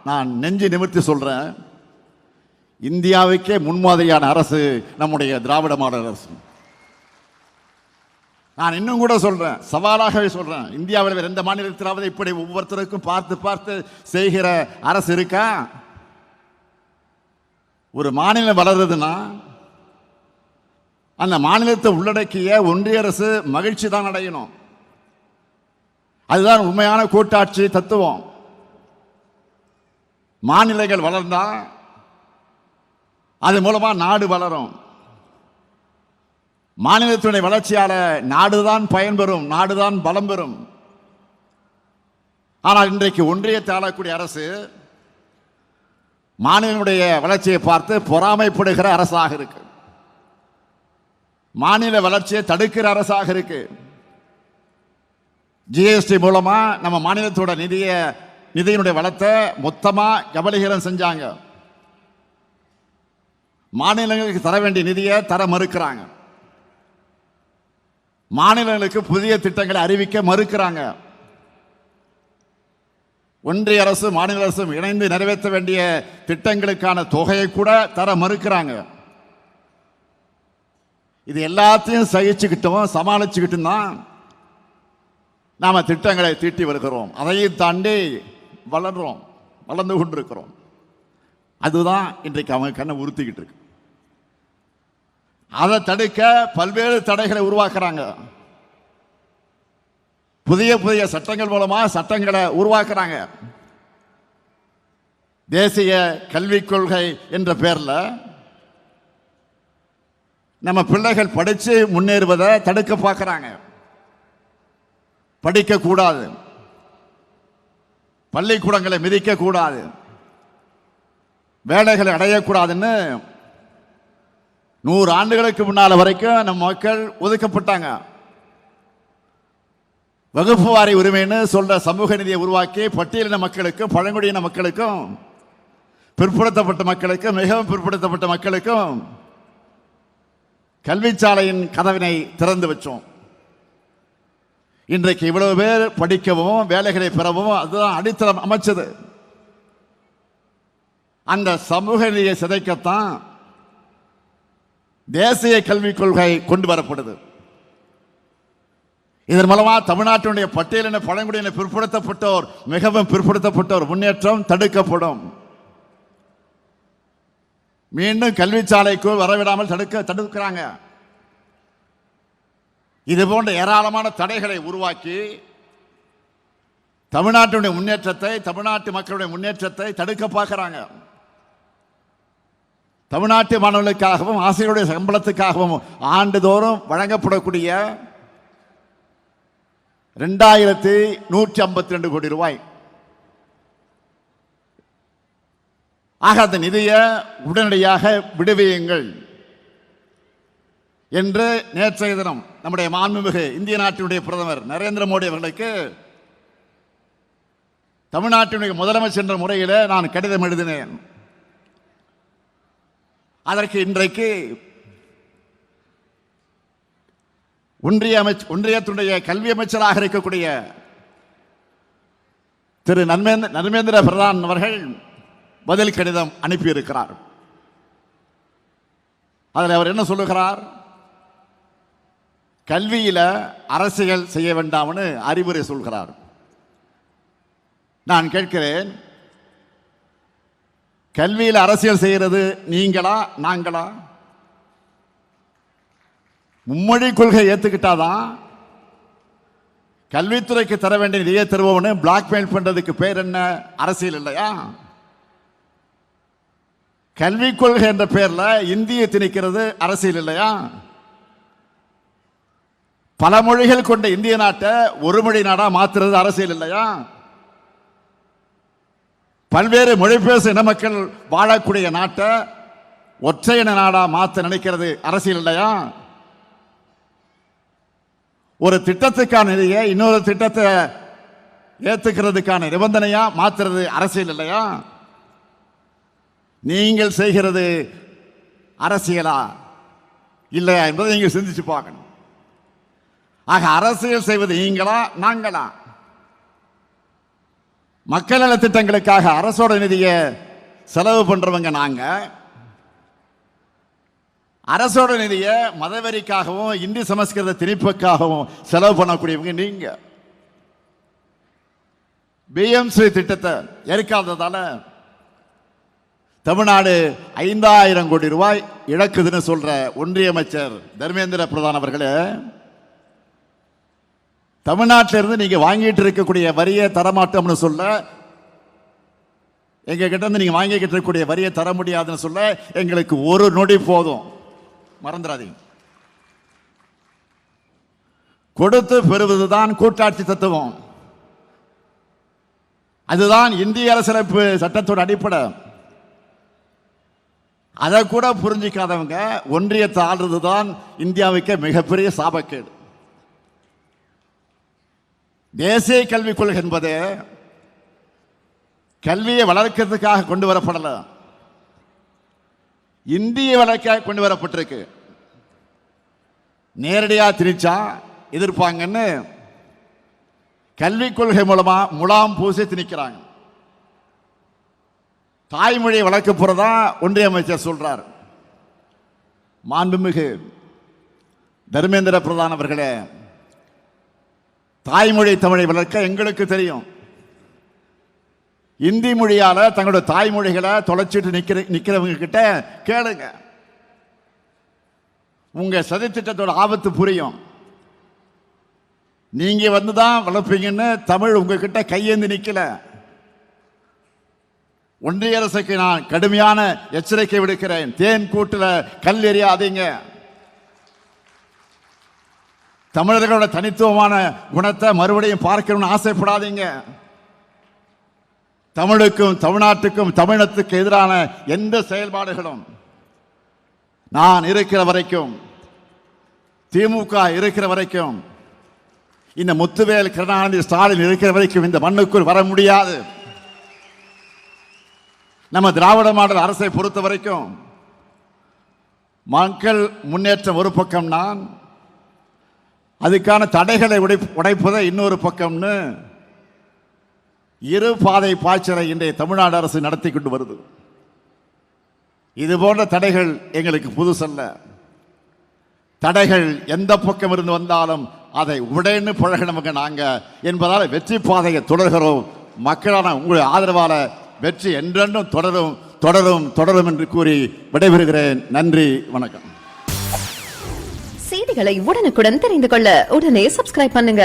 நான் நெஞ்சு நிமிர்த்தி சொல்றேன், இந்தியாவுக்கே முன்மாதிரியான அரசு நம்முடைய திராவிட மாடல் அரசு. நான் இன்னும் கூட சொல்றேன், சவாலாகவே சொல்றேன், இந்தியாவில் வேறு எந்த மாநிலத்திலாவது இப்படி ஒவ்வொருத்தருக்கும் பார்த்து பார்த்து செய்கிற அரசு இருக்கா? ஒரு மாநிலம் வளருதுன்னா அந்த மாநிலத்தை உள்ளடக்கிய ஒன்றிய அரசு மகிழ்ச்சி தான் அடையணும். அதுதான் உண்மையான கூட்டாட்சி தத்துவம். மாநிலங்கள் வளர்ந்தா அது மூலமா நாடு வளரும். மாநிலத்தினுடைய வளர்ச்சியால நாடுதான் பயன்பெறும், நாடுதான் பலம் பெறும். ஆனால் இன்றைக்கு ஒன்றியத்தை ஆளக்கூடிய அரசு மாநிலனுடைய வளர்ச்சியை பார்த்து பொறாமைப்படுகிற அரசாக இருக்கு. மாநில வளர்ச்சியை தடுக்கிற அரசாக இருக்கு. ஜிஎஸ்டி மூலமா நம்ம மாநிலத்தோட நிதியினுடைய வளத்தை மொத்தமா கபலீகரம் செஞ்சாங்க. மாநிலங்களுக்கு தர வேண்டிய நிதியை தர மறுக்கிறாங்க. மாநிலங்களுக்கு புதிய திட்டங்களை அறிவிக்க மறுக்கிறாங்க. ஒன்றிய அரசு மாநில அரசும் இணைந்து நிறைவேற்ற வேண்டிய திட்டங்களுக்கான தொகையை கூட தர மறுக்கிறாங்க. இது எல்லாத்தையும் சகிச்சுக்கிட்டோம், சமாளிச்சுக்கிட்டும் தான் நாம திட்டங்களை தீட்டி வருகிறோம். அதையும் தாண்டி வளர்றோம், வளர்ந்து கொண்டிருக்கிறோம். அதுதான் இன்றைக்கு அவங்க கண்ணை உறுத்திக்கிட்டு இருக்கு. அதை தடுக்க பல்வேறு தடைகளை உருவாக்குறாங்க. புதிய புதிய சட்டங்கள் மூலமா சட்டங்களை உருவாக்குறாங்க. தேசிய கல்விக் கொள்கை என்ற பெயர்ல நம்ம பிள்ளைகள் படிச்சு முன்னேறுவதை தடுக்க பார்க்கிறாங்க. படிக்க கூடாது, பள்ளிக்கூடங்களை மிதிக்க கூடாது, வேலைகளை அடையக்கூடாதுன்னு 100 ஆண்டுகளுக்கு முன்னால வரைக்கும் நம்ம மக்கள் ஒதுக்கப்பட்டாங்க. வகுப்பு வாரி உரிமைன்னு சொல்ற சமூக நீதியை உருவாக்கி பட்டியலின மக்களுக்கும் பழங்குடியின மக்களுக்கும் பிற்படுத்தப்பட்ட மக்களுக்கும் மிகவும் பிற்படுத்தப்பட்ட மக்களுக்கும் கல்விச்சாலையின் கதவினை திறந்து வச்சோம். இன்றைக்கு இவ்வளவு பேர் படிக்கவும் வேலைகளை பெறவும் அதுதான் அடித்தளம் அமைச்சது. அந்த சமூக நீதியை சிதைக்கத்தான் தேசிய கல்விக் கொள்கை கொண்டு வரப்படுது. இதன் மூலமா தமிழ்நாட்டினுடைய பட்டியலின பழங்குடியின பிற்படுத்தப்பட்டோர் மிகவும் பிற்படுத்தப்பட்டோர் முன்னேற்றம் தடுக்கப்படும். மீண்டும் கல்விச்சாலைக்கு வரவிடாமல் தடுக்கிறாங்க. இது போன்ற ஏராளமான தடைகளை உருவாக்கி தமிழ்நாட்டினுடைய முன்னேற்றத்தை, தமிழ்நாட்டு மக்களுடைய முன்னேற்றத்தை தடுக்க பார்க்கிறாங்க. தமிழ்நாட்டு மாணவர்களுக்காகவும் ஆசிரியருடைய சம்பளத்துக்காகவும் ஆண்டுதோறும் வழங்கப்படக்கூடிய 2152 கோடி ரூபாய் ஆக அந்த நிதியை உடனடியாக விடுவியுங்கள் என்று நேற்றைய தினம் நம்முடைய மாண்புமிகு இந்திய நாட்டினுடைய பிரதமர் நரேந்திர மோடி அவர்களுக்கு தமிழ்நாட்டினுடைய முதலமைச்சர் என்ற முறையில் நான் கடிதம் எழுதினேன். அதற்கு இன்றைக்கு ஒன்றியத்தினுடைய கல்வி அமைச்சராக இருக்கக்கூடிய திரு நர்மேந்திர பிரதான் அவர்கள் பதில் கடிதம் அனுப்பியிருக்கிறார். அதில் அவர் என்ன சொல்லுகிறார்? கல்வியில அரசியல் செய்ய வேண்டாம்னு அறிவுரை சொல்கிறார். நான் கேட்கிறேன், கல்வியில் அரசியல் செய்கிறது நீங்களா நாங்களா? மும்மொழி கொள்கை ஏத்துக்கிட்டாதான் கல்வித்துறைக்கு தர வேண்டிய நிதியை தருவோம்னு பிளாக்மெயில் பண்றதுக்கு பேர் என்ன? அரசியல் இல்லையா? கல்விக் கொள்கை என்ற பெயர்ல இந்தியை திணிக்கிறது அரசியல் இல்லையா? பல மொழிகள் கொண்ட இந்திய நாட்டை ஒரு மொழி நாடா மாத்துறது அரசியல் இல்லையா? பல்வேறு மொழி பேசும் இன மக்கள் வாழக்கூடிய நாட்டை ஒற்றை இன நாடா மாற்ற நினைக்கிறது அரசியல் இல்லையா? ஒரு திட்டத்துக்கான நிதியை இன்னொரு திட்டத்தை ஏத்துக்கிறதுக்கான நிபந்தனையா மாத்துறது அரசியல் இல்லையா? நீங்கள் செய்கிறது அரசியலா இல்லையா என்பதை நீங்கள் சிந்திச்சு பார்க்கணும். ஆக அரசியல் செய்வது நீங்களா நாங்களா? மக்கள் நல திட்டங்களுக்காக அரசோட நிதியை செலவு பண்றவங்க நாங்க. அரசோட நிதியை மதவெறிக்காகவும் இந்தி சமஸ்கிருத திணிப்புக்காகவும் செலவு பண்ணக்கூடியவங்க நீங்க. பிஎம்சி திட்டத்தை ஏற்காததால தமிழ்நாடு 5000 கோடி ரூபாய் இழக்குதுன்னு சொல்ற ஒன்றிய அமைச்சர் தர்மேந்திர பிரதான் அவர்களே, தமிழ்நாட்டிலிருந்து நீங்க வாங்கிட்டு இருக்கக்கூடிய வரியை தரமாட்டோம்னு சொல்ல, எங்க கிட்ட இருந்து நீங்க வாங்கிக்கிட்டு இருக்கக்கூடிய வரியை தர முடியாதுன்னு சொல்ல எங்களுக்கு ஒரு நொடி போதும். மறந்துடாதீங்க. கொடுத்து பெறுவதுதான் கூட்டாட்சி தத்துவம். அதுதான் இந்திய அரசியலமைப்பு சட்டத்தோட அடிப்படை. அதை கூட புரிஞ்சிக்காதவங்க ஒன்றியத்தை ஆள்றதுதான் இந்தியாவுக்கு மிகப்பெரிய சாபக்கேடு. தேசிய கல்விக் கொள்கை என்பது கல்வியை வளர்க்கிறதுக்காக கொண்டு வரப்படல, இந்திய வளர்க்க கொண்டு வரப்பட்டிருக்கு. நேரடியாக திணிச்சா எதிர்ப்பாங்கன்னு கல்விக் கொள்கை மூலமா முலாம் பூசி திணிக்கிறாங்க. தாய்மொழியை வளர்க்க போறதா ஒன்றிய அமைச்சர் சொல்றார். மாண்புமிகு தர்மேந்திர பிரதான் அவர்களே, தாய்மொழி தமிழை வளர்க்க எங்களுக்கு தெரியும். இந்தி மொழியால தங்களுடைய தாய்மொழிகளை தொலைச்சிட்டு நிக்கிறவங்க கிட்ட கேளுங்க. உங்க சதித்திட்டத்தோட ஆபத்து புரியும். நீங்க வந்துதான் வளர்ப்பீங்கன்னு தமிழ் உங்ககிட்ட கையேந்து நிக்கல. ஒன்றிய அரசுக்கு நான் கடுமையான எச்சரிக்கை விடுக்கிறேன். தேன் கூட்டுல கல் எறியாதீங்க. தமிழர்களோட தனித்துவமான குணத்தை மறுபடியும் பார்க்கணும்னு ஆசைப்படாதீங்க. தமிழுக்கும் தமிழ்நாட்டுக்கும் தமிழத்துக்கு எதிரான எந்த செயல்பாடுகளும் நான் இருக்கிற வரைக்கும், திமுக இருக்கிற வரைக்கும், இந்த முத்துவேல் கருணாநிதி ஸ்டாலின் இருக்கிற வரைக்கும் இந்த மண்ணுக்குள் வர முடியாது. நம்ம திராவிட மாடல் அரசை பொறுத்த வரைக்கும் மக்கள் முன்னேற்றம் ஒரு பக்கம், நான் அதுக்கான தடைகளை உடைப்பதை இன்னொரு பக்கம்னு இரு பாதை பாய்ச்சலை இன்றைய தமிழ்நாடு அரசு நடத்தி கொண்டு வருது. இது போன்ற தடைகள் எங்களுக்கு புதுசல்ல. தடைகள் எந்த பக்கம் இருந்து வந்தாலும் அதை உடைன்னு பழகினவங்க நாங்க என்பதால் வெற்றி பாதையை தொடர்கிறோம். மக்களான உங்களுடைய ஆதரவால வெற்றி என்றென்றும் தொடரும் தொடரும் தொடரும் என்று கூறி விடைபெறுகிறேன். நன்றி, வணக்கம். செய்திகளை உடனுக்குடன் தெரிந்து கொள்ள உடனே சப்ஸ்கிரைப் பண்ணுங்க.